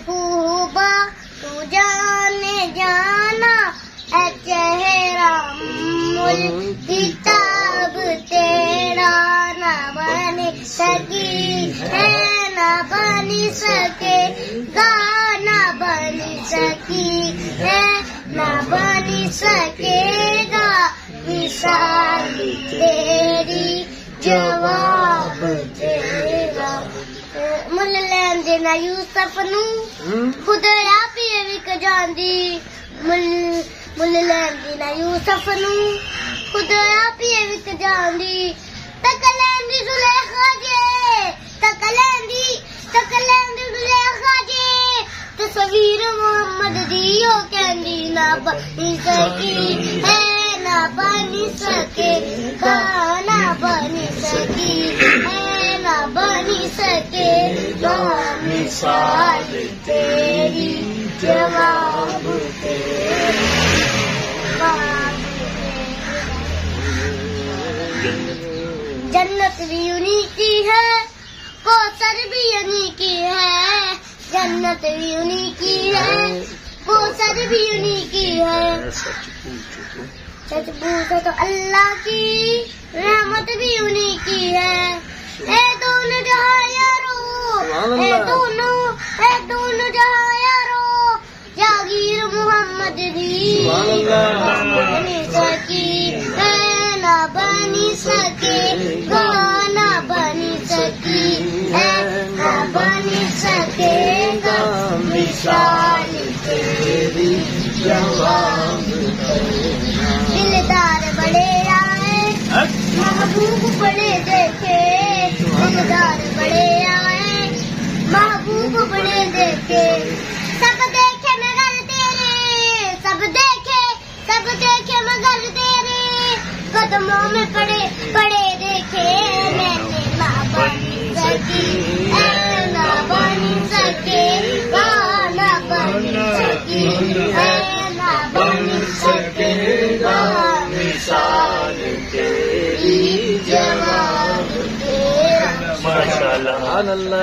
خوبا تو جانے جانا اے چہرہ ملک کتاب تیرا نہ بن سکی ہے نہ بن سکے گا نہ بن سکی ہے نہ بن سکے گا مثال تیری جواب تیرا مل لین دینا یوسف نو خود آپ ہی وک جاندی مل لین دینا یوسف نو خود آپ ہی وک جاندی تک لیندی زلیخا جے تک لیندی زلیخا جے تصویر محمد دیو کہندی نہ بن سکی ہے نہ بن سکے گا نہ بن سکی ہے نہ بن سکے گا مثال تیری جواب تیرا جنت بھی انہی کی ہے کوثر بھی انہی کی ہے جنت بھی انہی کی ہے کوثر بھی انہی کی ہے سچ پوچھو تو اللہ کی رحمت بھی انہی کی ہے اے دونوں جہاں یارو اے دونوں جہاں یارو جاگیر محمد دی بن سکی ہے نہ بن سکے گا نہ بن سکی ہے نہ بن سکے گا مثال تیری جواب دلدار بڑے آئے محبوب بڑے دیکھے دلدار بڑے آئے محبوب بڑے دیکھے سب دیکھے مگر تیرے سب دیکھے مگر تیرے قدموں میں پڑے دیکھے میں نے نہ بن سکی اے نہ بن سکے گا نہ بن سکی اے نہ بن سکے گا مثال تیری جواب تیرا. ماشاءاللہ.